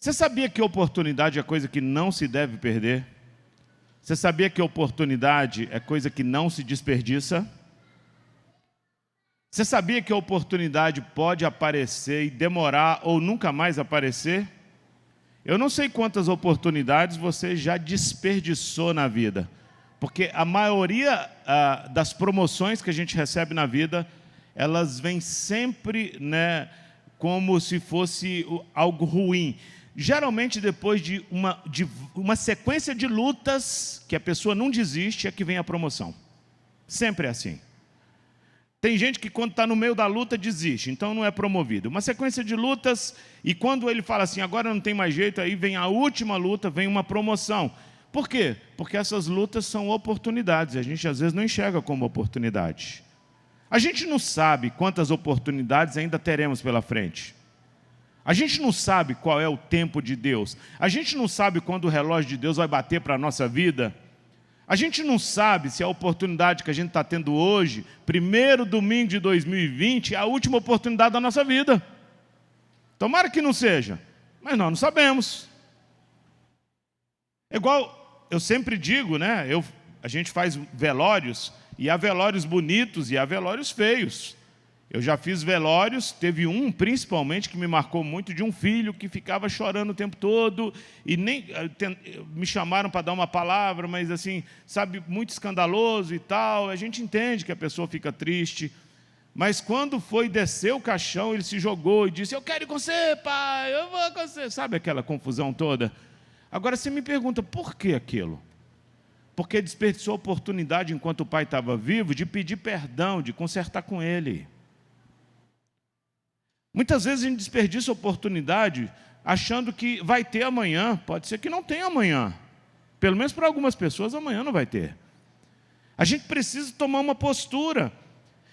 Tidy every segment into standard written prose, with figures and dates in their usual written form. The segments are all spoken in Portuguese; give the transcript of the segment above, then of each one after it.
Você sabia que oportunidade é coisa que não se deve perder? Você sabia que oportunidade é coisa que não se desperdiça? Você sabia que a oportunidade pode aparecer e demorar ou nunca mais aparecer? Eu não sei quantas oportunidades você já desperdiçou na vida, porque a maioria das promoções que a gente recebe na vida, elas vêm sempre, né, como se fosse algo ruim. Geralmente depois de uma sequência de lutas, que a pessoa não desiste, é que vem a promoção. Sempre é assim. Tem gente que quando está no meio da luta desiste, então não é promovido. Uma sequência de lutas, e quando ele fala assim, agora não tem mais jeito, aí vem a última luta, vem uma promoção. Por quê? Porque essas lutas são oportunidades, a gente às vezes não enxerga como oportunidade. A gente não sabe quantas oportunidades ainda teremos pela frente. A gente não sabe qual é o tempo de Deus. A gente não sabe quando o relógio de Deus vai bater para a nossa vida. A gente não sabe se a oportunidade que a gente está tendo hoje, primeiro domingo de 2020, é a última oportunidade da nossa vida. Tomara que não seja, mas nós não sabemos. É igual, eu sempre digo, né? A gente faz velórios, e há velórios bonitos e há velórios feios. Eu já fiz velórios, teve um principalmente que me marcou muito, de um filho que ficava chorando o tempo todo, e nem me chamaram para dar uma palavra, mas assim, sabe, muito escandaloso e tal. A gente entende que a pessoa fica triste, mas quando foi descer o caixão, ele se jogou e disse, eu quero ir com você, pai, eu vou com você. Sabe aquela confusão toda? Agora você me pergunta, por que aquilo? Porque desperdiçou a oportunidade, enquanto o pai estava vivo, de pedir perdão, de consertar com ele. Muitas vezes a gente desperdiça a oportunidade achando que vai ter amanhã. Pode ser que não tenha amanhã. Pelo menos para algumas pessoas amanhã não vai ter. A gente precisa tomar uma postura.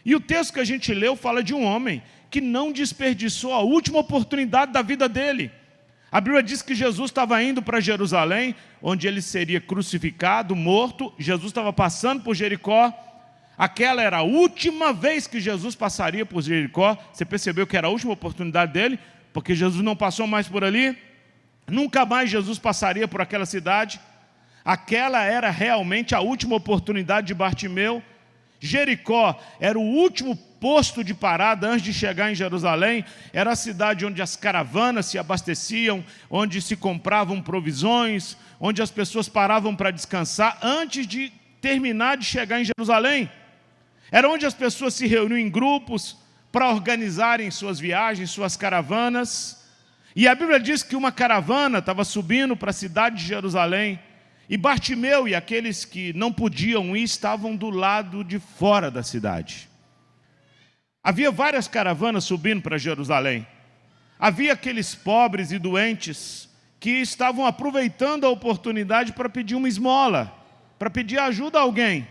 E o texto que a gente leu fala de um homem que não desperdiçou a última oportunidade da vida dele. A Bíblia diz que Jesus estava indo para Jerusalém, onde ele seria crucificado, morto. Jesus estava passando por Jericó. Aquela era a última vez que Jesus passaria por Jericó. Você percebeu que era a última oportunidade dele? Porque Jesus não passou mais por ali. Nunca mais Jesus passaria por aquela cidade. Aquela era realmente a última oportunidade de Bartimeu. Jericó era o último posto de parada antes de chegar em Jerusalém. Era a cidade onde as caravanas se abasteciam, onde se compravam provisões, onde as pessoas paravam para descansar antes de terminar de chegar em Jerusalém. Era onde as pessoas se reuniam em grupos para organizarem suas viagens, suas caravanas. E a Bíblia diz que uma caravana estava subindo para a cidade de Jerusalém, e Bartimeu e aqueles que não podiam ir estavam do lado de fora da cidade. Havia várias caravanas subindo para Jerusalém. Havia aqueles pobres e doentes que estavam aproveitando a oportunidade para pedir uma esmola, para pedir ajuda a alguém.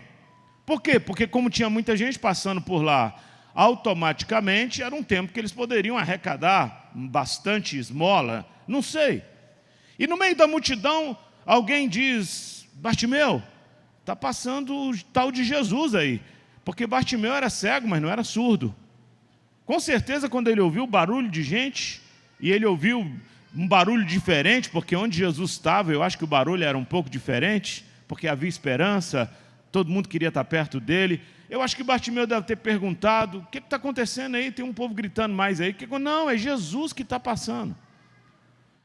Por quê? Porque como tinha muita gente passando por lá, automaticamente era um tempo que eles poderiam arrecadar bastante esmola, não sei. E no meio da multidão, alguém diz, Bartimeu, está passando o tal de Jesus aí. Porque Bartimeu era cego, mas não era surdo. Com certeza, quando ele ouviu o barulho de gente, e ele ouviu um barulho diferente, porque onde Jesus estava, eu acho que o barulho era um pouco diferente, porque havia esperança, todo mundo queria estar perto dele. Eu acho que Bartimeu deve ter perguntado, o que está acontecendo aí? Tem um povo gritando mais aí. Não, é Jesus que está passando.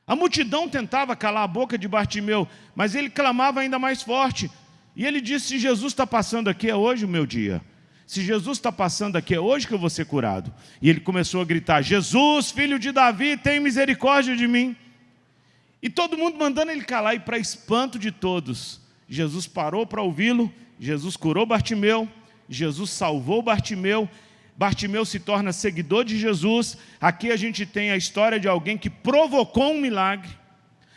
A multidão tentava calar a boca de Bartimeu, mas ele clamava ainda mais forte. E ele disse, se Jesus está passando aqui, é hoje o meu dia. Se Jesus está passando aqui, é hoje que eu vou ser curado. E ele começou a gritar, Jesus, filho de Davi, tem misericórdia de mim. E todo mundo mandando ele calar, e para espanto de todos, Jesus parou para ouvi-lo, Jesus curou Bartimeu, Jesus salvou Bartimeu, Bartimeu se torna seguidor de Jesus. Aqui a gente tem a história de alguém que provocou um milagre.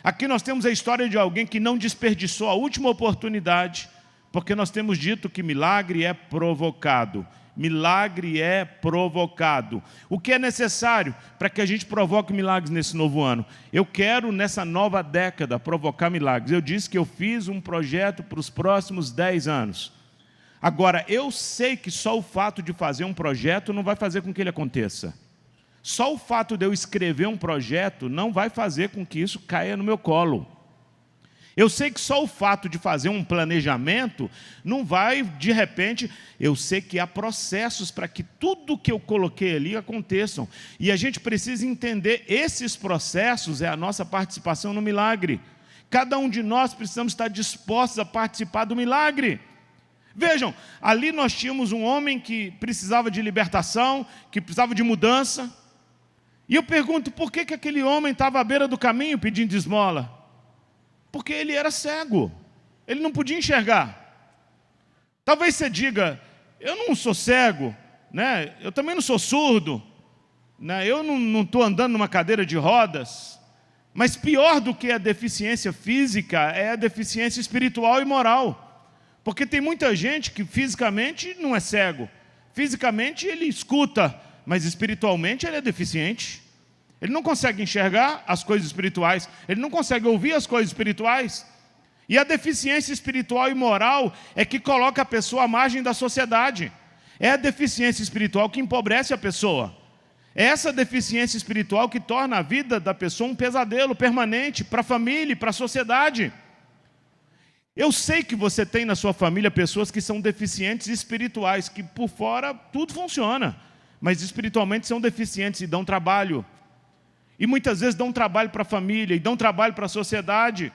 Aqui nós temos a história de alguém que não desperdiçou a última oportunidade, porque nós temos dito que milagre é provocado. Milagre é provocado. O que é necessário para que a gente provoque milagres nesse novo ano? Eu quero, nessa nova década, provocar milagres. Eu disse que eu fiz um projeto para os próximos 10 anos. Agora, eu sei que só o fato de fazer um projeto não vai fazer com que ele aconteça. Só o fato de eu escrever um projeto não vai fazer com que isso caia no meu colo. Eu sei que só o fato de fazer um planejamento não vai, de repente, eu sei que há processos para que tudo que eu coloquei ali aconteçam. E a gente precisa entender, esses processos é a nossa participação no milagre. Cada um de nós precisamos estar dispostos a participar do milagre. Vejam, ali nós tínhamos um homem que precisava de libertação, que precisava de mudança. E eu pergunto, por que aquele homem estava à beira do caminho pedindo esmola? Porque ele era cego, ele não podia enxergar. Talvez você diga, eu não sou cego, né? Eu também não sou surdo, né? Eu não estou andando numa cadeira de rodas, mas pior do que a deficiência física é a deficiência espiritual e moral, porque tem muita gente que fisicamente não é cego, fisicamente ele escuta, mas espiritualmente ele é deficiente. Ele não consegue enxergar as coisas espirituais, ele não consegue ouvir as coisas espirituais. E a deficiência espiritual e moral é que coloca a pessoa à margem da sociedade. É a deficiência espiritual que empobrece a pessoa. É essa deficiência espiritual que torna a vida da pessoa um pesadelo permanente para a família e para a sociedade. Eu sei que você tem na sua família pessoas que são deficientes espirituais, que por fora tudo funciona, mas espiritualmente são deficientes e dão trabalho. E muitas vezes dão trabalho para a família, e dão trabalho para a sociedade.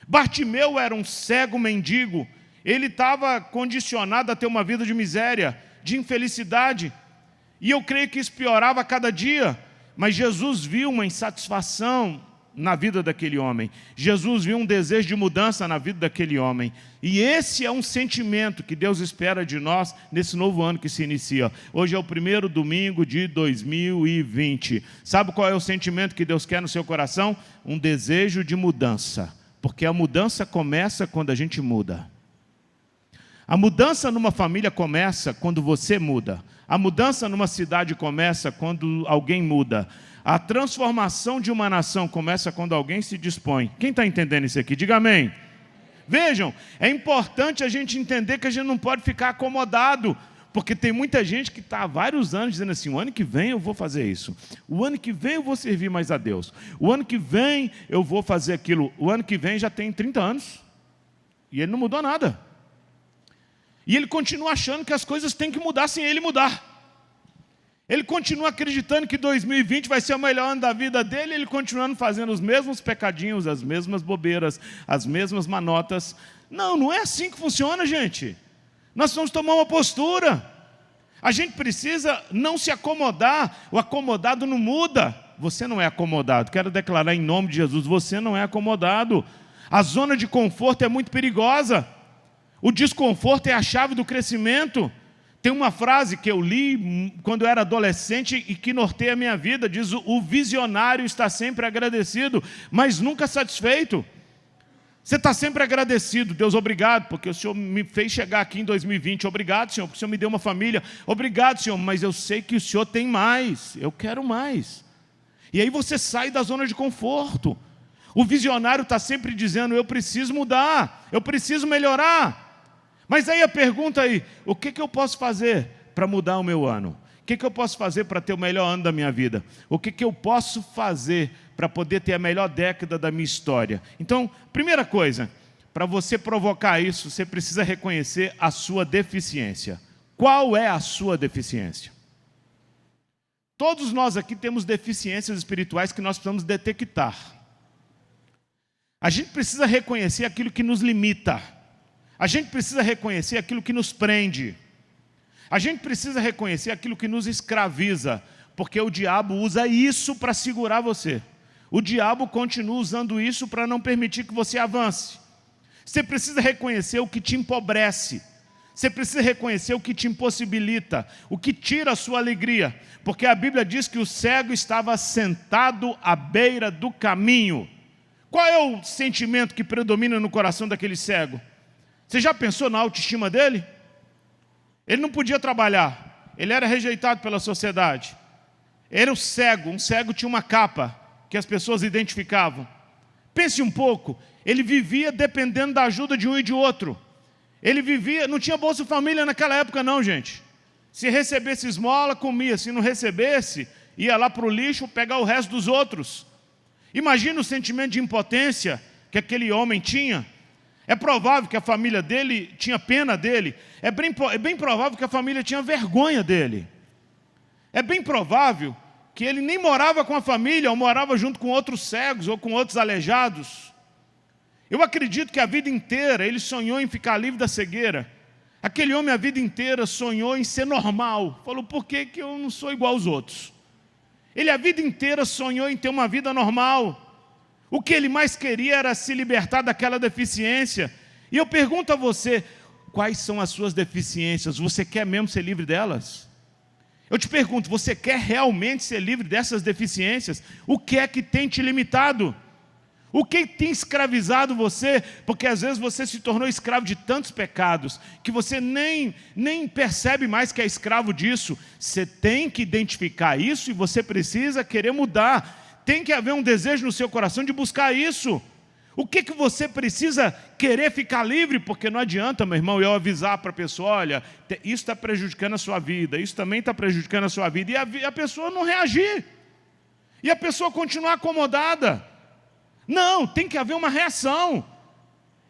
Bartimeu era um cego mendigo, ele estava condicionado a ter uma vida de miséria, de infelicidade, e eu creio que isso piorava a cada dia, mas Jesus viu uma insatisfação na vida daquele homem, Jesus viu um desejo de mudança na vida daquele homem, e esse é um sentimento que Deus espera de nós nesse novo ano que se inicia. Hoje é o primeiro domingo de 2020, sabe qual é o sentimento que Deus quer no seu coração? Um desejo de mudança, porque a mudança começa quando a gente muda. A mudança numa família começa quando você muda, a mudança numa cidade começa quando alguém muda. A transformação de uma nação começa quando alguém se dispõe. Quem está entendendo isso aqui? Diga amém. Vejam, é importante a gente entender que a gente não pode ficar acomodado, porque tem muita gente que está há vários anos dizendo assim, o ano que vem eu vou fazer isso, o ano que vem eu vou servir mais a Deus, o ano que vem eu vou fazer aquilo, o ano que vem já tem 30 anos, e ele não mudou nada. E ele continua achando que as coisas têm que mudar sem ele mudar. Ele continua acreditando que 2020 vai ser o melhor ano da vida dele, ele continuando fazendo os mesmos pecadinhos, as mesmas bobeiras, as mesmas manotas. Não, não é assim que funciona, gente. Nós vamos tomar uma postura. A gente precisa não se acomodar, o acomodado não muda. Você não é acomodado, quero declarar em nome de Jesus, você não é acomodado. A zona de conforto é muito perigosa. O desconforto é a chave do crescimento. Tem uma frase que eu li quando eu era adolescente e que norteia a minha vida, diz, o visionário está sempre agradecido, mas nunca satisfeito. Você está sempre agradecido, Deus, obrigado, porque o Senhor me fez chegar aqui em 2020, obrigado, Senhor, porque o Senhor me deu uma família, obrigado, Senhor, mas eu sei que o Senhor tem mais, eu quero mais. E aí você sai da zona de conforto. O visionário está sempre dizendo, eu preciso mudar, eu preciso melhorar. Mas aí a pergunta aí, o que eu posso fazer para mudar o meu ano? O que eu posso fazer para ter o melhor ano da minha vida? O que eu posso fazer para poder ter a melhor década da minha história? Então, primeira coisa, para você provocar isso, você precisa reconhecer a sua deficiência. Qual é a sua deficiência? Todos nós aqui temos deficiências espirituais que nós precisamos detectar. A gente precisa reconhecer aquilo que nos limita. A gente precisa reconhecer aquilo que nos prende. A gente precisa reconhecer aquilo que nos escraviza, porque o diabo usa isso para segurar você. O diabo continua usando isso para não permitir que você avance. Você precisa reconhecer o que te empobrece. Você precisa reconhecer o que te impossibilita, o que tira a sua alegria. Porque a Bíblia diz que o cego estava sentado à beira do caminho. Qual é o sentimento que predomina no coração daquele cego? Você já pensou na autoestima dele? Ele não podia trabalhar, ele era rejeitado pela sociedade. Era um cego tinha uma capa que as pessoas identificavam. Pense um pouco, ele vivia dependendo da ajuda de um e de outro. Ele vivia, não tinha Bolsa Família naquela época não, gente. Se recebesse esmola, comia, se não recebesse, ia lá para o lixo pegar o resto dos outros. Imagina o sentimento de impotência que aquele homem tinha. É provável que a família dele tinha pena dele. É bem provável que a família tinha vergonha dele. É bem provável que ele nem morava com a família, ou morava junto com outros cegos, ou com outros aleijados. Eu acredito que a vida inteira ele sonhou em ficar livre da cegueira. Aquele homem a vida inteira sonhou em ser normal. Falou, por que que eu não sou igual aos outros? Ele a vida inteira sonhou em ter uma vida normal. O que ele mais queria era se libertar daquela deficiência. E eu pergunto a você, quais são as suas deficiências? Você quer mesmo ser livre delas? Eu te pergunto, você quer realmente ser livre dessas deficiências? O que é que tem te limitado? O que tem escravizado você? Porque às vezes você se tornou escravo de tantos pecados que você nem percebe mais que é escravo disso. Você tem que identificar isso e você precisa querer mudar. Tem que haver um desejo no seu coração de buscar isso. O que você precisa querer ficar livre? Porque não adianta, meu irmão, eu avisar para a pessoa, olha, isso está prejudicando a sua vida, isso também está prejudicando a sua vida, e a pessoa não reagir. E a pessoa continuar acomodada. Não, tem que haver uma reação.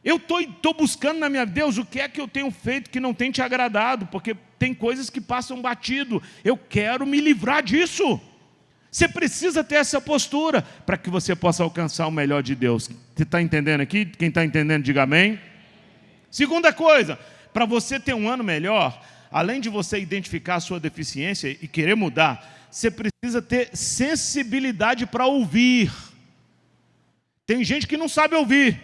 Eu estou buscando na minha vida, Deus, o que é que eu tenho feito que não tem te agradado? Porque tem coisas que passam batido. Eu quero me livrar disso. Você precisa ter essa postura para que você possa alcançar o melhor de Deus. Você está entendendo aqui? Quem está entendendo, diga amém. Segunda coisa, para você ter um ano melhor, além de você identificar a sua deficiência e querer mudar, você precisa ter sensibilidade para ouvir. Tem gente que não sabe ouvir.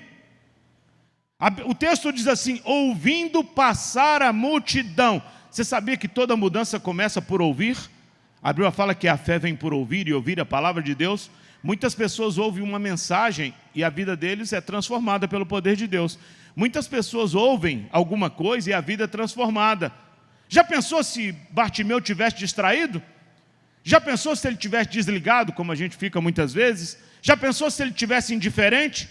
O texto diz assim, ouvindo passar a multidão. Você sabia que toda mudança começa por ouvir? A Bíblia fala que a fé vem por ouvir e ouvir a palavra de Deus. Muitas pessoas ouvem uma mensagem e a vida deles é transformada pelo poder de Deus. Muitas pessoas ouvem alguma coisa e a vida é transformada. Já pensou se Bartimeu tivesse distraído? Já pensou se ele tivesse desligado, como a gente fica muitas vezes? Já pensou se ele tivesse indiferente?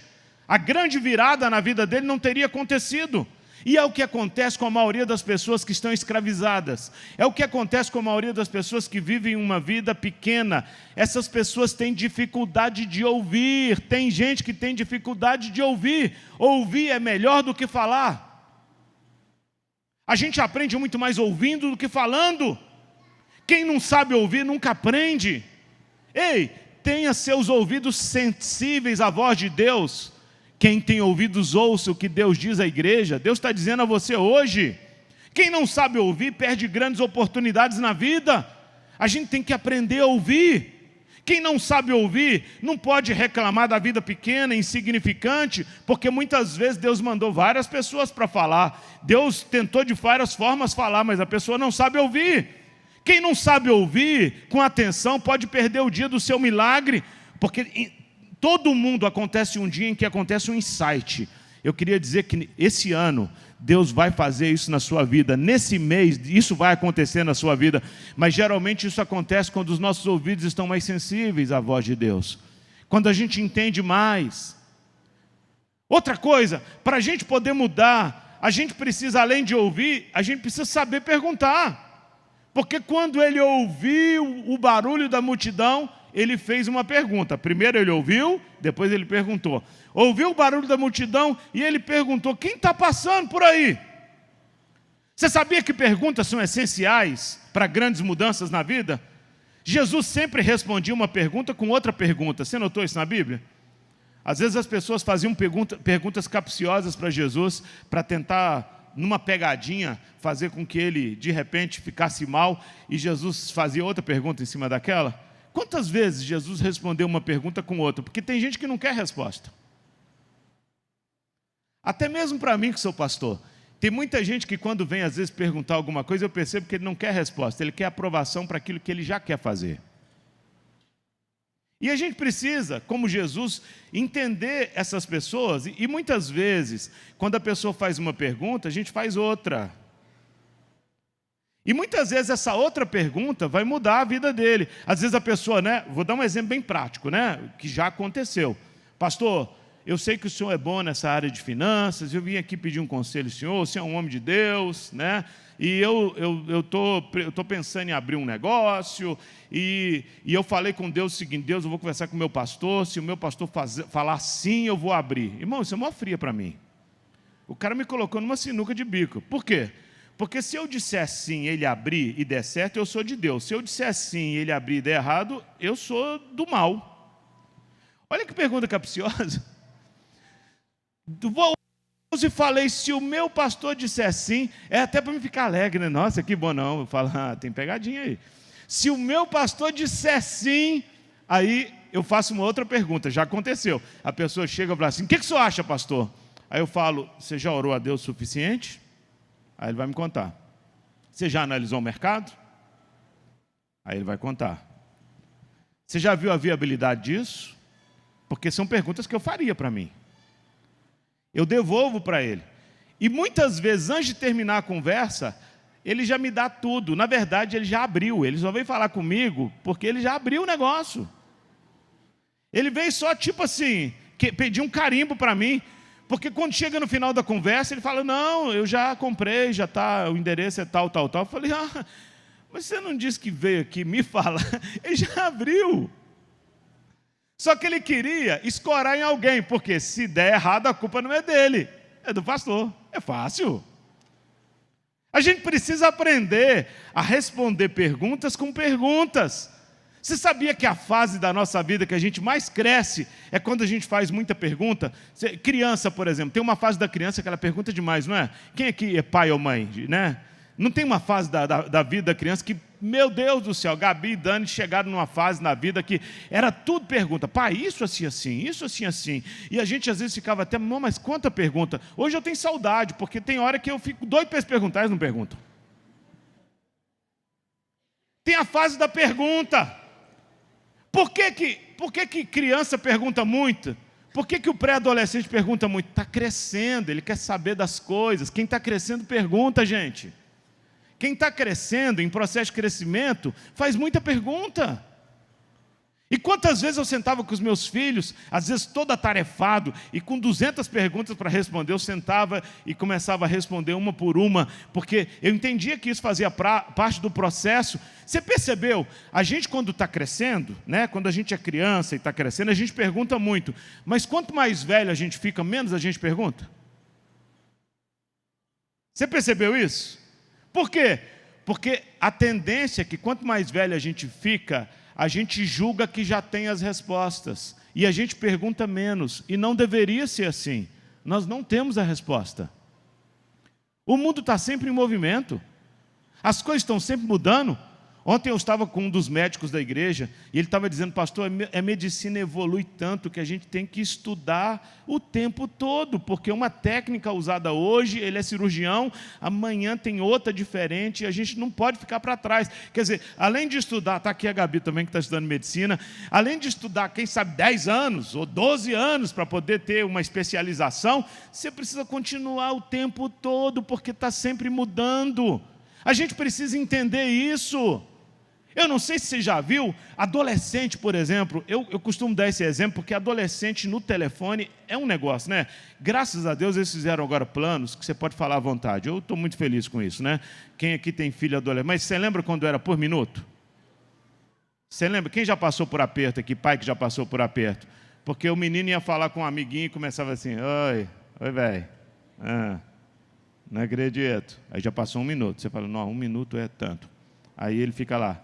A grande virada na vida dele não teria acontecido. E é o que acontece com a maioria das pessoas que estão escravizadas. É o que acontece com a maioria das pessoas que vivem uma vida pequena. Essas pessoas têm dificuldade de ouvir. Tem gente que tem dificuldade de ouvir. Ouvir é melhor do que falar. A gente aprende muito mais ouvindo do que falando. Quem não sabe ouvir nunca aprende. Ei, tenha seus ouvidos sensíveis à voz de Deus. Quem tem ouvidos, ouça o que Deus diz à igreja. Deus está dizendo a você hoje. Quem não sabe ouvir, perde grandes oportunidades na vida. A gente tem que aprender a ouvir. Quem não sabe ouvir, não pode reclamar da vida pequena, insignificante, porque muitas vezes Deus mandou várias pessoas para falar. Deus tentou de várias formas falar, mas a pessoa não sabe ouvir. Quem não sabe ouvir com atenção pode perder o dia do seu milagre, porque todo mundo acontece um dia em que acontece um insight. Eu queria dizer que esse ano Deus vai fazer isso na sua vida. Nesse mês isso vai acontecer na sua vida. Mas geralmente isso acontece quando os nossos ouvidos estão mais sensíveis à voz de Deus. Quando a gente entende mais. Outra coisa, para a gente poder mudar, a gente precisa, além de ouvir, a gente precisa saber perguntar. Porque quando ele ouviu o barulho da multidão, ele fez uma pergunta. Primeiro ele ouviu, depois ele perguntou. Ouviu o barulho da multidão e ele perguntou, quem está passando por aí? Você sabia que perguntas são essenciais para grandes mudanças na vida? Jesus sempre respondia uma pergunta com outra pergunta. Você notou isso na Bíblia? Às vezes as pessoas faziam perguntas capciosas para Jesus, para tentar, numa pegadinha, fazer com que ele, de repente, ficasse mal, e Jesus fazia outra pergunta em cima daquela. Quantas vezes Jesus respondeu uma pergunta com outra? Porque tem gente que não quer resposta. Até mesmo para mim, que sou pastor, tem muita gente que quando vem às vezes perguntar alguma coisa, eu percebo que ele não quer resposta, ele quer aprovação para aquilo que ele já quer fazer. E a gente precisa, como Jesus, entender essas pessoas, e muitas vezes, quando a pessoa faz uma pergunta, a gente faz outra. E muitas vezes essa outra pergunta vai mudar a vida dele. Às vezes a pessoa, vou dar um exemplo bem prático, que já aconteceu. Pastor, eu sei que o senhor é bom nessa área de finanças, eu vim aqui pedir um conselho, senhor, o senhor é um homem de Deus, né? E eu tô pensando em abrir um negócio, e eu falei com Deus o seguinte: Deus, eu vou conversar com o meu pastor, se o meu pastor falar sim, eu vou abrir. Irmão, isso é uma fria para mim. O cara me colocou numa sinuca de bico. Por quê? Porque se eu disser sim, ele abrir e der certo, eu sou de Deus. Se eu disser sim, ele abrir e der errado, eu sou do mal. Olha que pergunta capciosa. Vou e falei, se o meu pastor disser sim, é até para me ficar alegre, né? Nossa, que bom não. Eu falo, tem pegadinha aí. Se o meu pastor disser sim, aí eu faço uma outra pergunta, já aconteceu. A pessoa chega e fala assim: o que o senhor acha, pastor? Aí eu falo: você já orou a Deus o suficiente? Aí ele vai me contar. Você já analisou o mercado? Aí ele vai contar. Você já viu a viabilidade disso? Porque são perguntas que eu faria para mim. Eu devolvo para ele. E muitas vezes, antes de terminar a conversa, ele já me dá tudo. Na verdade, ele já abriu. Ele só veio falar comigo porque ele já abriu o negócio. Ele veio só tipo assim, pedir um carimbo para mim. Porque quando chega no final da conversa, ele fala: não, eu já comprei, já está, o endereço é tal, tal, tal. Eu falei: mas você não disse que veio aqui me falar? Ele já abriu. Só que ele queria escorar em alguém, porque se der errado, a culpa não é dele, é do pastor. É fácil. A gente precisa aprender a responder perguntas com perguntas. Você sabia que a fase da nossa vida que a gente mais cresce é quando a gente faz muita pergunta? Criança, por exemplo, tem uma fase da criança que ela pergunta demais, não é? Quem aqui é pai ou mãe, né? Não tem uma fase da vida da criança que, meu Deus do céu, Gabi e Dani chegaram numa fase na vida que era tudo pergunta. Pai, isso assim, assim, isso assim, assim. E a gente às vezes ficava até: não, mas quanta pergunta. Hoje eu tenho saudade, porque tem hora que eu fico doido para eles perguntar, eles não perguntam. Tem a fase da pergunta. Por que criança pergunta muito? Por que o pré-adolescente pergunta muito? Está crescendo, ele quer saber das coisas. Quem está crescendo pergunta, gente. Quem está crescendo, em processo de crescimento, faz muita pergunta. E quantas vezes eu sentava com os meus filhos, às vezes todo atarefado, e com 200 perguntas para responder, eu sentava e começava a responder uma por uma, porque eu entendia que isso fazia parte do processo. Você percebeu? A gente, quando está crescendo, né, quando a gente é criança e está crescendo, a gente pergunta muito. Mas quanto mais velho a gente fica, menos a gente pergunta. Você percebeu isso? Por quê? Porque a tendência é que quanto mais velho a gente fica, a gente julga que já tem as respostas. E a gente pergunta menos. E não deveria ser assim. Nós não temos a resposta. O mundo está sempre em movimento. As coisas estão sempre mudando. Ontem eu estava com um dos médicos da igreja e ele estava dizendo: pastor, a medicina evolui tanto que a gente tem que estudar o tempo todo, porque uma técnica usada hoje, ele é cirurgião, amanhã tem outra diferente e a gente não pode ficar para trás. Quer dizer, além de estudar, está aqui a Gabi também que está estudando medicina, além de estudar, quem sabe 10 anos ou 12 anos para poder ter uma especialização, você precisa continuar o tempo todo, porque está sempre mudando. A gente precisa entender isso. Eu não sei se você já viu, adolescente, por exemplo, eu costumo dar esse exemplo, porque adolescente no telefone é um negócio, né? Graças a Deus eles fizeram agora planos que você pode falar à vontade. Eu estou muito feliz com isso, né? Quem aqui tem filho adolescente? Mas você lembra quando era por minuto? Você lembra? Quem já passou por aperto aqui? Pai que já passou por aperto? Porque o menino ia falar com um amiguinho e começava assim: oi velho, não acredito. Aí já passou 1 minuto. Você fala: não, 1 minuto é tanto. Aí ele fica lá.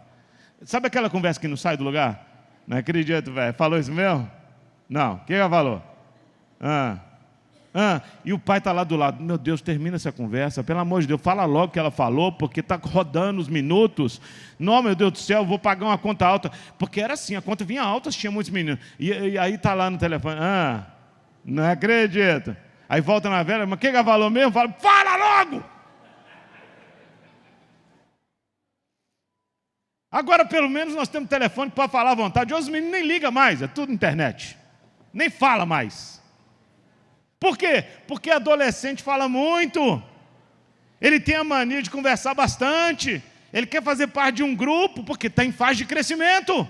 Sabe aquela conversa que não sai do lugar? Não acredito, velho. Falou isso mesmo? Não. O que ela falou? E o pai está lá do lado. Meu Deus, termina essa conversa. Pelo amor de Deus, fala logo o que ela falou, porque está rodando os minutos. Não, meu Deus do céu, eu vou pagar uma conta alta. Porque era assim, a conta vinha alta, tinha muitos meninos. E aí está lá no telefone. Não acredito. Aí volta na velha, mas o que ela falou mesmo? Fala logo! Agora, pelo menos, nós temos telefone para falar à vontade. Hoje os meninos nem ligam mais, é tudo internet. Nem fala mais. Por quê? Porque adolescente fala muito. Ele tem a mania de conversar bastante. Ele quer fazer parte de um grupo, porque está em fase de crescimento.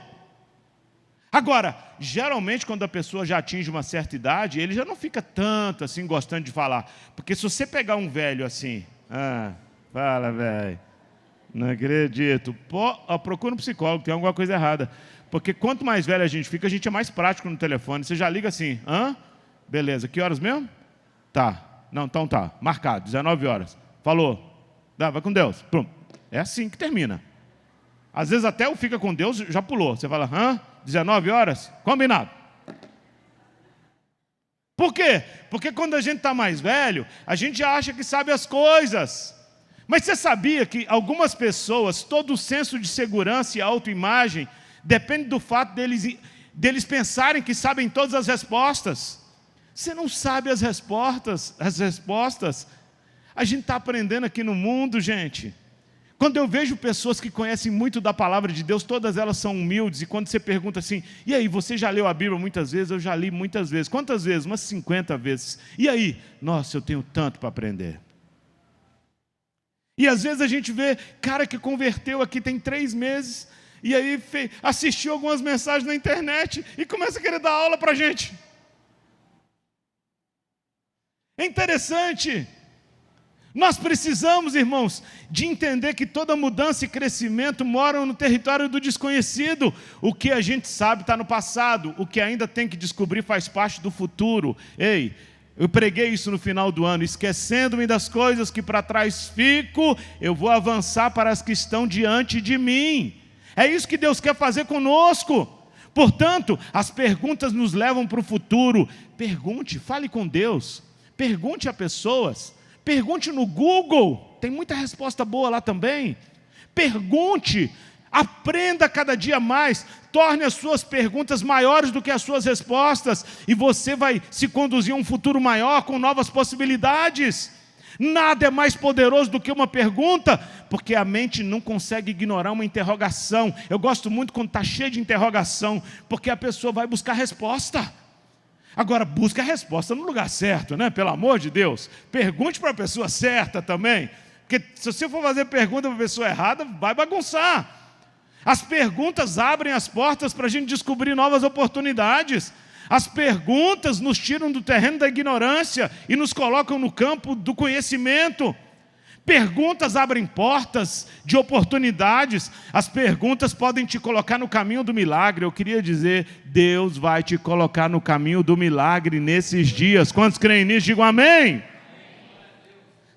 Agora, geralmente quando a pessoa já atinge uma certa idade, ele já não fica tanto assim gostando de falar. Porque se você pegar um velho assim, fala velho, não acredito, procura um psicólogo, tem alguma coisa errada. Porque quanto mais velho a gente fica, a gente é mais prático no telefone. Você já liga assim, beleza, que horas mesmo? Tá, não, então tá, marcado, 19 horas. Falou, vai com Deus, pronto. É assim que termina. Às vezes até o fica com Deus já pulou. Você fala, 19 horas? Combinado. Por quê? Porque quando a gente está mais velho, a gente já acha que sabe as coisas. Mas você sabia que algumas pessoas, todo o senso de segurança e autoimagem, depende do fato deles pensarem que sabem todas as respostas. Você não sabe as respostas. A gente está aprendendo aqui no mundo, gente. Quando eu vejo pessoas que conhecem muito da palavra de Deus, todas elas são humildes, e quando você pergunta assim, e aí, você já leu a Bíblia muitas vezes? Eu já li muitas vezes. Quantas vezes? Umas 50 vezes. E aí? Nossa, eu tenho tanto para aprender. E às vezes a gente vê cara que converteu aqui tem 3 meses, e aí assistiu algumas mensagens na internet, e começa a querer dar aula para a gente. É interessante. Nós precisamos, irmãos, de entender que toda mudança e crescimento moram no território do desconhecido. O que a gente sabe está no passado, o que ainda tem que descobrir faz parte do futuro. Ei, eu preguei isso no final do ano, esquecendo-me das coisas que para trás fico, eu vou avançar para as que estão diante de mim. É isso que Deus quer fazer conosco. Portanto, as perguntas nos levam para o futuro. Pergunte, fale com Deus, pergunte a pessoas. Pergunte no Google, tem muita resposta boa lá também. Pergunte, aprenda cada dia mais, torne as suas perguntas maiores do que as suas respostas, e você vai se conduzir a um futuro maior, com novas possibilidades. Nada é mais poderoso do que uma pergunta, porque a mente não consegue ignorar uma interrogação. Eu gosto muito quando está cheio de interrogação, porque a pessoa vai buscar resposta. Agora, busca a resposta no lugar certo, né? Pelo amor de Deus. Pergunte para a pessoa certa também. Porque se você for fazer pergunta para a pessoa errada, vai bagunçar. As perguntas abrem as portas para a gente descobrir novas oportunidades. As perguntas nos tiram do terreno da ignorância e nos colocam no campo do conhecimento. Perguntas abrem portas de oportunidades. As perguntas podem te colocar no caminho do milagre. Eu queria dizer, Deus vai te colocar no caminho do milagre nesses dias. Quantos creem nisso? Digam amém.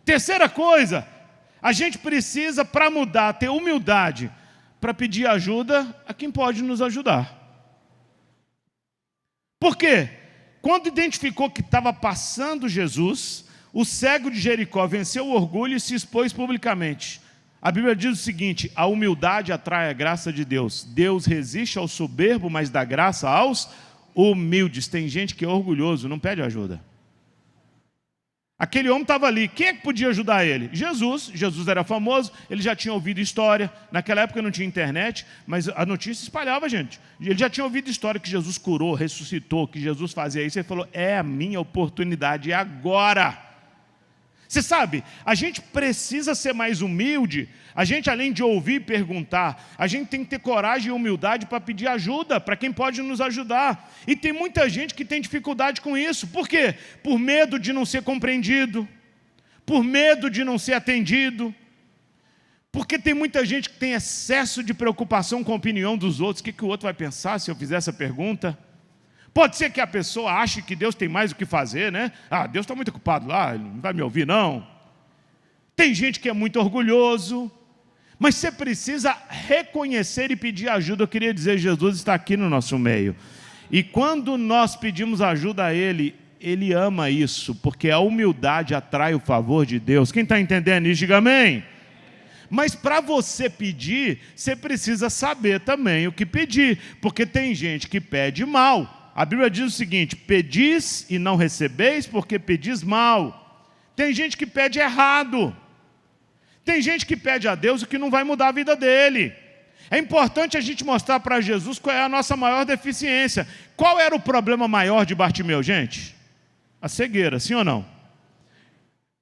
Terceira coisa, a gente precisa, para mudar, ter humildade para pedir ajuda a quem pode nos ajudar. Por quê? Quando identificou que estava passando Jesus, o cego de Jericó venceu o orgulho e se expôs publicamente. A Bíblia diz o seguinte, a humildade atrai a graça de Deus. Deus resiste ao soberbo, mas dá graça aos humildes. Tem gente que é orgulhoso, não pede ajuda. Aquele homem estava ali, quem é que podia ajudar ele? Jesus era famoso, ele já tinha ouvido história, naquela época não tinha internet, mas a notícia espalhava, gente. Ele já tinha ouvido história que Jesus curou, ressuscitou, que Jesus fazia isso, ele falou, é a minha oportunidade, é agora. Você sabe, a gente precisa ser mais humilde, a gente além de ouvir e perguntar, a gente tem que ter coragem e humildade para pedir ajuda, para quem pode nos ajudar. E tem muita gente que tem dificuldade com isso. Por quê? Por medo de não ser compreendido, por medo de não ser atendido, porque tem muita gente que tem excesso de preocupação com a opinião dos outros. O que o outro vai pensar se eu fizer essa pergunta? Pode ser que a pessoa ache que Deus tem mais o que fazer, né? Deus está muito ocupado lá, ele não vai me ouvir, não. Tem gente que é muito orgulhoso, mas você precisa reconhecer e pedir ajuda. Eu queria dizer, Jesus está aqui no nosso meio. E quando nós pedimos ajuda a Ele, Ele ama isso, porque a humildade atrai o favor de Deus. Quem está entendendo isso, diga amém. Mas para você pedir, você precisa saber também o que pedir, porque tem gente que pede mal. A Bíblia diz o seguinte, pedis e não recebeis porque pedis mal. Tem gente que pede errado. Tem gente que pede a Deus o que não vai mudar a vida dele. É importante a gente mostrar para Jesus qual é a nossa maior deficiência. Qual era o problema maior de Bartimeu, gente? A cegueira, sim ou não?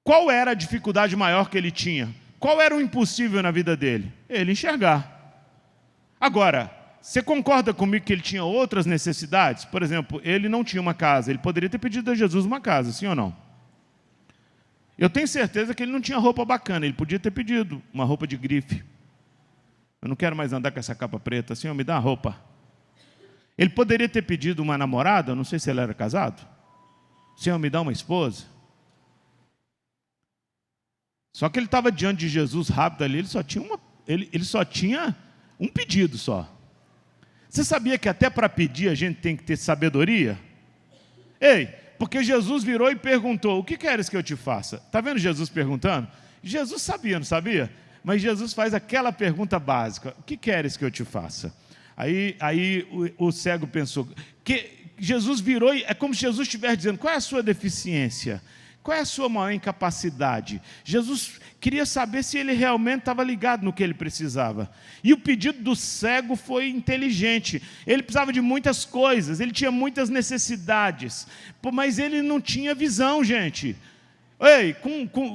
Qual era a dificuldade maior que ele tinha? Qual era o impossível na vida dele? Ele enxergar. Agora, você concorda comigo que ele tinha outras necessidades? Por exemplo, ele não tinha uma casa, ele poderia ter pedido a Jesus uma casa, sim ou não? Eu tenho certeza que ele não tinha roupa bacana, ele podia ter pedido uma roupa de grife. Eu não quero mais andar com essa capa preta, Senhor, me dá uma roupa. Ele poderia ter pedido uma namorada, eu não sei se ele era casado. Senhor, me dá uma esposa. Só que ele estava diante de Jesus rápido ali, ele só tinha um pedido só. Você sabia que até para pedir a gente tem que ter sabedoria? Ei, porque Jesus virou e perguntou, o que queres que eu te faça? Está vendo Jesus perguntando? Jesus sabia, não sabia? Mas Jesus faz aquela pergunta básica, o que queres que eu te faça? Aí o cego pensou, que Jesus virou e é como se Jesus estivesse dizendo, qual é a sua deficiência? Qual é a sua maior incapacidade? Jesus queria saber se ele realmente estava ligado no que ele precisava. E o pedido do cego foi inteligente. Ele precisava de muitas coisas, ele tinha muitas necessidades, mas ele não tinha visão, gente. Ei,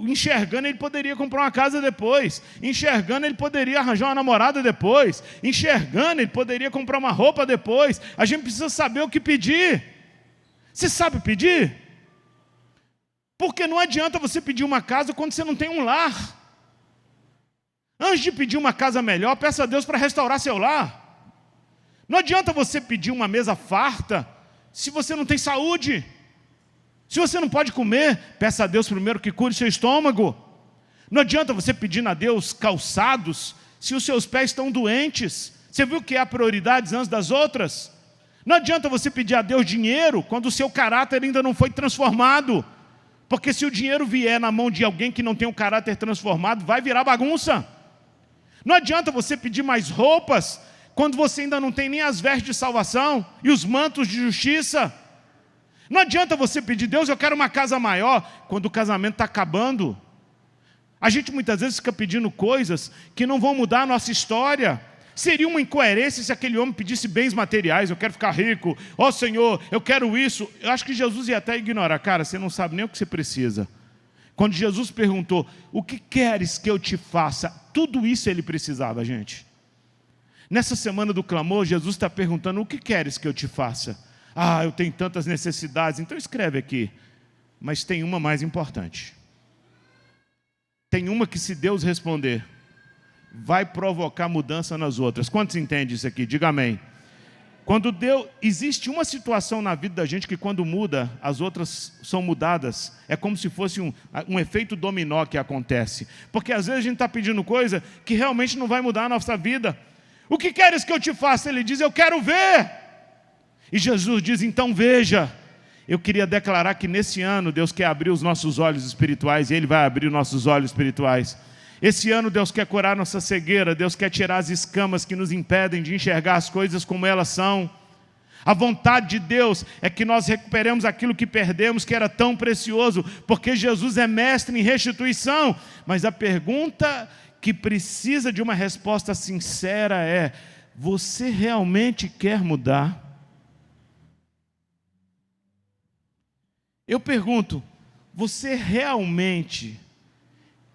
enxergando ele poderia comprar uma casa depois, enxergando ele poderia arranjar uma namorada depois, enxergando ele poderia comprar uma roupa depois. A gente precisa saber o que pedir. Você sabe pedir? Porque não adianta você pedir uma casa quando você não tem um lar. Antes de pedir uma casa melhor, peça a Deus para restaurar seu lar. Não adianta você pedir uma mesa farta se você não tem saúde. Se você não pode comer, peça a Deus primeiro que cure seu estômago. Não adianta você pedir a Deus calçados se os seus pés estão doentes. Você viu que há prioridades antes das outras? Não adianta você pedir a Deus dinheiro quando o seu caráter ainda não foi transformado. Porque se o dinheiro vier na mão de alguém que não tem um caráter transformado, vai virar bagunça. Não adianta você pedir mais roupas, quando você ainda não tem nem as vestes de salvação e os mantos de justiça. Não adianta você pedir, Deus, eu quero uma casa maior, quando o casamento está acabando. A gente muitas vezes fica pedindo coisas que não vão mudar a nossa história. Seria uma incoerência se aquele homem pedisse bens materiais, eu quero ficar rico, ó Senhor, eu quero isso. Eu acho que Jesus ia até ignorar, cara, você não sabe nem o que você precisa. Quando Jesus perguntou, o que queres que eu te faça? Tudo isso ele precisava, gente. Nessa semana do clamor, Jesus está perguntando, o que queres que eu te faça? Ah, eu tenho tantas necessidades, então escreve aqui. Mas tem uma mais importante. Tem uma que se Deus responder, vai provocar mudança nas outras. Quantos entendem isso aqui? Diga amém. Existe uma situação na vida da gente que quando muda, as outras são mudadas. É como se fosse um efeito dominó que acontece. Porque às vezes a gente está pedindo coisa que realmente não vai mudar a nossa vida. O que queres que eu te faça? Ele diz, eu quero ver. E Jesus diz, então veja. Eu queria declarar que nesse ano Deus quer abrir os nossos olhos espirituais e Ele vai abrir os nossos olhos espirituais. Esse ano Deus quer curar nossa cegueira, Deus quer tirar as escamas que nos impedem de enxergar as coisas como elas são. A vontade de Deus é que nós recuperemos aquilo que perdemos, que era tão precioso, porque Jesus é mestre em restituição. Mas a pergunta que precisa de uma resposta sincera é, você realmente quer mudar? Eu pergunto, você realmente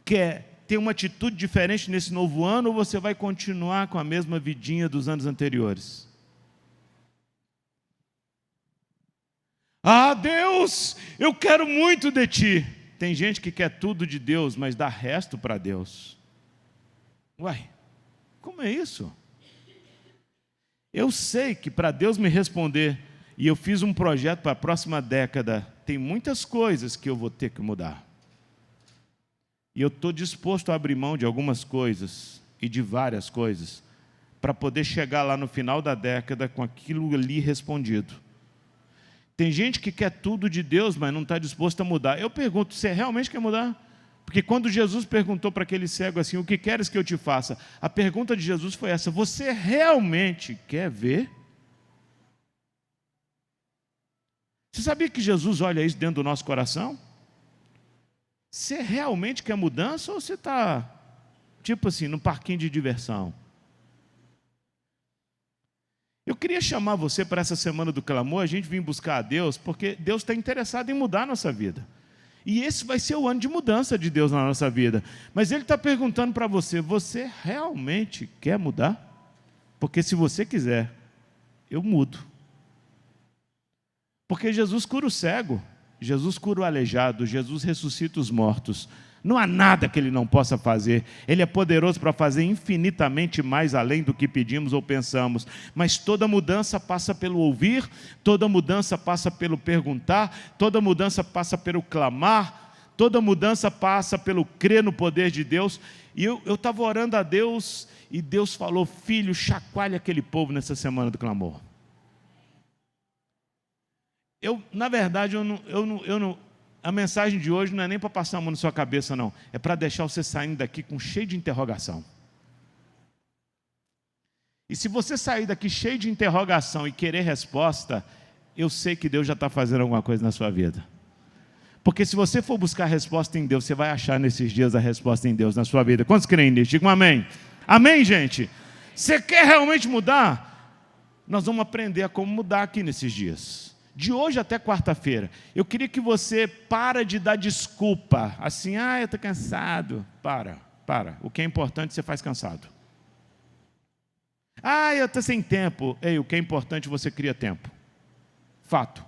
quer ter uma atitude diferente nesse novo ano ou você vai continuar com a mesma vidinha dos anos anteriores? Ah, Deus, eu quero muito de Ti. Tem gente que quer tudo de Deus, mas dá resto para Deus. Uai, como é isso? Eu sei que para Deus me responder, e eu fiz um projeto para a próxima década, tem muitas coisas que eu vou ter que mudar. E eu estou disposto a abrir mão de algumas coisas e de várias coisas para poder chegar lá no final da década com aquilo ali respondido. Tem gente que quer tudo de Deus, mas não está disposto a mudar. Eu pergunto, você realmente quer mudar? Porque quando Jesus perguntou para aquele cego assim, o que queres que eu te faça? A pergunta de Jesus foi essa, você realmente quer ver? Você sabia que Jesus olha isso dentro do nosso coração? Você realmente quer mudança ou você está, tipo assim, no parquinho de diversão? Eu queria chamar você para essa semana do clamor, a gente vir buscar a Deus, porque Deus está interessado em mudar a nossa vida. E esse vai ser o ano de mudança de Deus na nossa vida. Mas Ele está perguntando para você, você realmente quer mudar? Porque se você quiser, eu mudo. Porque Jesus cura o cego, Jesus cura o aleijado, Jesus ressuscita os mortos. Não há nada que Ele não possa fazer. Ele é poderoso para fazer infinitamente mais além do que pedimos ou pensamos. Mas toda mudança passa pelo ouvir, toda mudança passa pelo perguntar, toda mudança passa pelo clamar, toda mudança passa pelo crer no poder de Deus. E eu estava orando a Deus, e Deus falou: filho, chacoalhe aquele povo nessa semana do clamor. Na verdade, a mensagem de hoje não é nem para passar a mão na sua cabeça, não. É para deixar você saindo daqui com cheio de interrogação. E se você sair daqui cheio de interrogação e querer resposta, eu sei que Deus já está fazendo alguma coisa na sua vida. Porque se você for buscar a resposta em Deus, você vai achar nesses dias a resposta em Deus na sua vida. Quantos creem nisso? Digam amém. Amém, gente? Você quer realmente mudar? Nós vamos aprender a como mudar aqui nesses dias. De hoje até quarta-feira, eu queria que você para de dar desculpa, assim, eu estou cansado. Para. O que é importante você faz cansado. Eu estou sem tempo. Ei, o que é importante você cria tempo. Fato.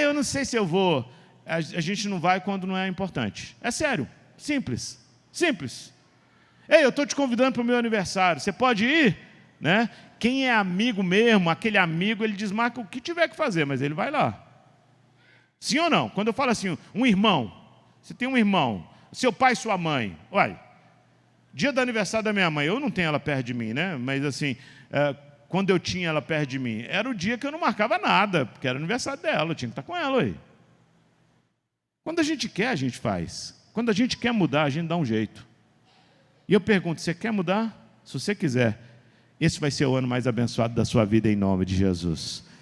Eu não sei se eu vou. A gente não vai quando não é importante. É sério, simples. Ei, eu estou te convidando para o meu aniversário, você pode ir? Né? Quem é amigo mesmo, aquele amigo, ele desmarca o que tiver que fazer, mas ele vai lá. Sim ou não? Quando eu falo assim, um irmão, você tem um irmão, seu pai e sua mãe, dia do aniversário da minha mãe, eu não tenho ela perto de mim, né? Mas assim, quando eu tinha ela perto de mim, era o dia que eu não marcava nada, porque era o aniversário dela, eu tinha que estar com ela. Quando a gente quer, a gente faz. Quando a gente quer mudar, a gente dá um jeito. E eu pergunto, você quer mudar? Se você quiser, esse vai ser o ano mais abençoado da sua vida, em nome de Jesus.